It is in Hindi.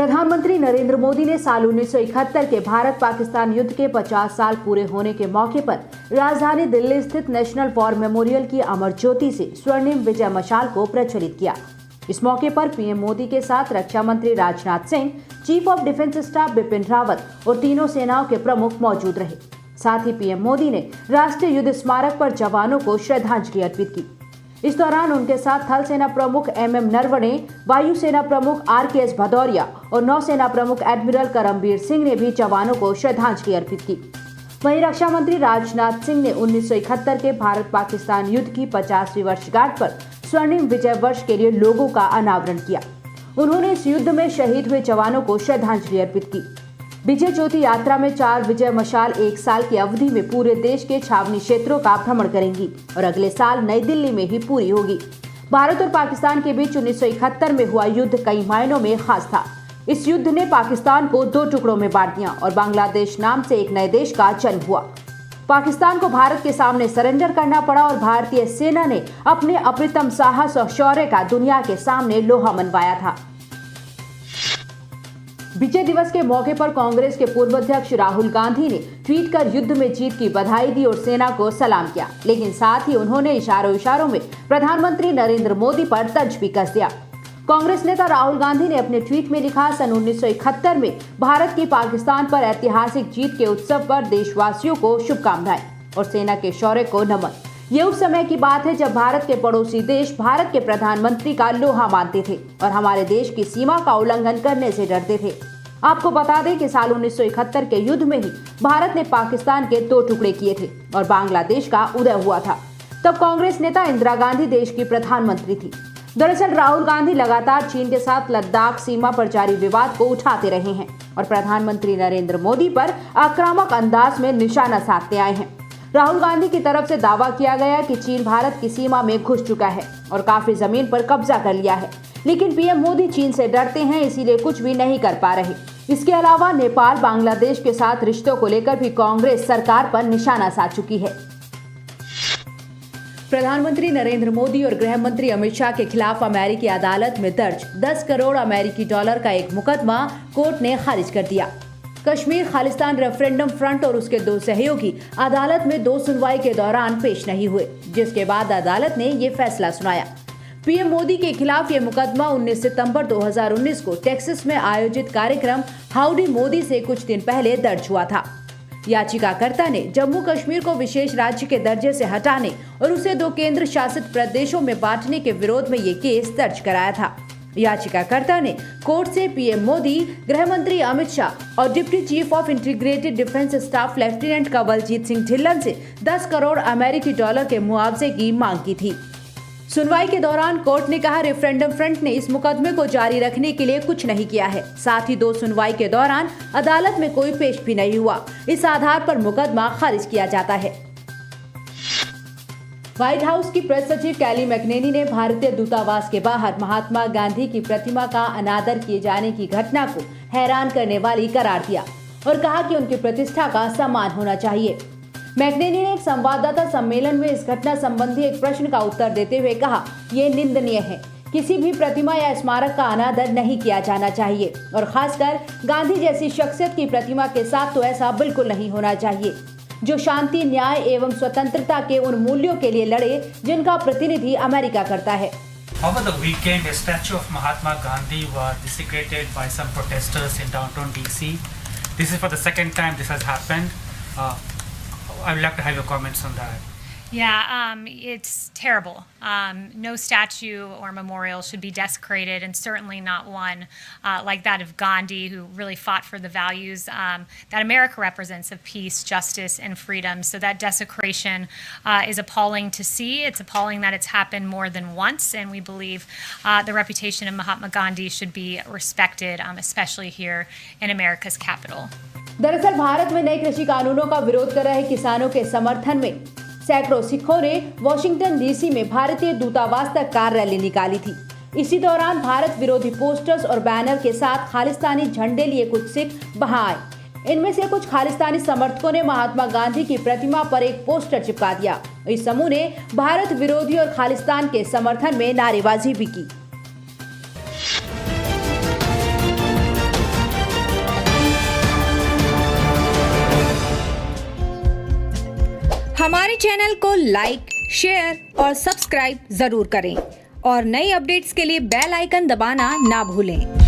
प्रधानमंत्री नरेंद्र मोदी ने साल 1971 के भारत पाकिस्तान युद्ध के 50 साल पूरे होने के मौके पर राजधानी दिल्ली स्थित नेशनल वॉर मेमोरियल की अमर ज्योति से स्वर्णिम विजय मशाल को प्रज्वलित किया। इस मौके पर पीएम मोदी के साथ रक्षा मंत्री Rajnath Singh, chief of defence staff Bipin Rawat और तीनों सेनाओं के प्रमुख मौजूद रहे। साथ ही पीएम मोदी ने राष्ट्रीय युद्ध स्मारक पर जवानों को श्रद्धांजलि अर्पित की। इस दौरान उनके साथ थल सेना प्रमुख एमएम नरवणे, वायुसेना प्रमुख आरकेएस भदौरिया और नौसेना प्रमुख एडमिरल करमबीर सिंह ने भी जवानों को श्रद्धांजलि अर्पित की। वहीं रक्षा मंत्री राजनाथ सिंह ने 1971 के भारत पाकिस्तान युद्ध की 50वीं वर्षगांठ पर स्वर्णिम विजय वर्ष के लिए लोगों का अनावरण किया। उन्होंने इस युद्ध में शहीद हुए जवानों को श्रद्धांजलि अर्पित की। विजय ज्योति यात्रा में 4 विजय मशाल 1 साल की अवधि में पूरे देश के छावनी क्षेत्रों का भ्रमण करेंगी और अगले साल नई दिल्ली में ही पूरी होगी। भारत और पाकिस्तान के बीच 1971 में हुआ युद्ध कई मायनों में खास था। इस युद्ध ने पाकिस्तान को 2 टुकड़ों में बांट दिया और बांग्लादेश नाम से एक नए देश का जन्म हुआ। पाकिस्तान को भारत के सामने सरेंडर करना पड़ा और भारतीय सेना ने अपने अप्रतिम साहस और शौर्य का दुनिया के सामने लोहा मनवाया था। विजय दिवस के मौके पर कांग्रेस के पूर्व अध्यक्ष राहुल गांधी ने ट्वीट कर युद्ध में जीत की बधाई दी और सेना को सलाम किया, लेकिन साथ ही उन्होंने इशारों में प्रधानमंत्री नरेंद्र मोदी पर तंज भी कस दिया। कांग्रेस नेता राहुल गांधी ने अपने ट्वीट में लिखा, सन 1971 में भारत की पाकिस्तान पर ऐतिहासिक जीत के उत्सव पर देशवासियों को शुभकामनाएं और सेना के शौर्य को नमन। ये उस समय की बात है जब भारत के पड़ोसी देश भारत के प्रधानमंत्री का लोहा मानते थे और हमारे देश की सीमा का उल्लंघन करने से डरते थे। आपको बता दें कि साल 1971 के युद्ध में ही भारत ने पाकिस्तान के 2 टुकड़े किए थे और बांग्लादेश का उदय हुआ था। तब कांग्रेस नेता इंदिरा गांधी देश की प्रधानमंत्री थी। दरअसल राहुल गांधी लगातार चीन के साथ लद्दाख सीमा पर जारी विवाद को उठाते रहे हैं और प्रधानमंत्री नरेंद्र मोदी पर आक्रामक अंदाज में निशाना साधते आए हैं। राहुल गांधी की तरफ से दावा किया गया कि चीन भारत की सीमा में घुस चुका है और काफी जमीन पर कब्जा कर लिया है, लेकिन पीएम मोदी चीन से डरते हैं, इसीलिए कुछ भी नहीं कर पा रहे। इसके अलावा नेपाल, बांग्लादेश के साथ रिश्तों को लेकर भी कांग्रेस सरकार पर निशाना साध चुकी है। प्रधानमंत्री नरेंद्र मोदी और गृह मंत्री अमित शाह के खिलाफ अमेरिकी अदालत में दर्ज 10 करोड़ अमेरिकी डॉलर का एक मुकदमा कोर्ट ने खारिज कर दिया। कश्मीर खालिस्तान रेफरेंडम फ्रंट और उसके 2 सहयोगी अदालत में 2 सुनवाई के दौरान पेश नहीं हुए, जिसके बाद अदालत ने ये फैसला सुनाया। पीएम मोदी के खिलाफ ये मुकदमा 19 सितंबर 2019 को टेक्सास में आयोजित कार्यक्रम हाउडी मोदी से कुछ दिन पहले दर्ज हुआ था। याचिकाकर्ता ने जम्मू कश्मीर को विशेष राज्य के दर्जे से हटाने और उसे 2 केंद्र शासित प्रदेशों में बांटने के विरोध में ये केस दर्ज कराया था। याचिकाकर्ता ने कोर्ट से पीएम मोदी, गृह मंत्री अमित शाह और deputy chief of integrated defence staff lieutenant Kanwaljit Singh Dhillon से 10 करोड़ अमेरिकी डॉलर के मुआवजे की मांग की थी। सुनवाई के दौरान कोर्ट ने कहा, रेफरेंडम फ्रंट ने इस मुकदमे को जारी रखने के लिए कुछ नहीं किया है। साथ ही 2 सुनवाई के दौरान अदालत में कोई पेश भी नहीं हुआ। इस आधार पर मुकदमा खारिज किया जाता है। व्हाइट हाउस की प्रेस सचिव कैली मैकनेनी ने भारतीय दूतावास के बाहर महात्मा गांधी की प्रतिमा का अनादर किए जाने की घटना को हैरान करने वाली करार दिया और कहा कि उनकी प्रतिष्ठा का सम्मान होना चाहिए। मैकनेनी ने एक संवाददाता सम्मेलन में इस घटना संबंधी एक प्रश्न का उत्तर देते हुए कहा, ये निंदनीय है। किसी भी प्रतिमा या स्मारक का अनादर नहीं किया जाना चाहिए और खासकर गांधी जैसी शख्सियत की प्रतिमा के साथ तो ऐसा बिल्कुल नहीं होना चाहिए, जो शांति, न्याय एवं स्वतंत्रता के उन मूल्यों के लिए लड़े जिनका प्रतिनिधि अमेरिका करता है। Over the weekend, a statue of Mahatma Gandhi was desecrated by some protesters in downtown DC. This is for the second time this has happened. I would like to have your comments on that. Yeah, it's terrible. No statue or memorial should be desecrated, and certainly not one like that of Gandhi, who really fought for the values that America represents of peace, justice, and freedom. So that desecration is appalling to see. It's appalling that it's happened more than once, and we believe the reputation of Mahatma Gandhi should be respected, especially here in America's capital. दरअसल भारत में नए कृषि कानूनों का विरोध कर रहे किसानों के समर्थन में सैकड़ों सिखों ने वॉशिंगटन डीसी में भारतीय दूतावास तक कार रैली निकाली थी। इसी दौरान भारत विरोधी पोस्टर्स और बैनर के साथ खालिस्तानी झंडे लिए कुछ सिख वहां आए। इनमें से कुछ खालिस्तानी समर्थकों ने महात्मा गांधी की प्रतिमा पर एक पोस्टर चिपका दिया। इस समूह ने भारत विरोधी और खालिस्तान के समर्थन में नारेबाजी भी की। हमारे चैनल को लाइक, शेयर और सब्सक्राइब जरूर करें और नई अपडेट्स के लिए बेल आइकन दबाना ना भूलें।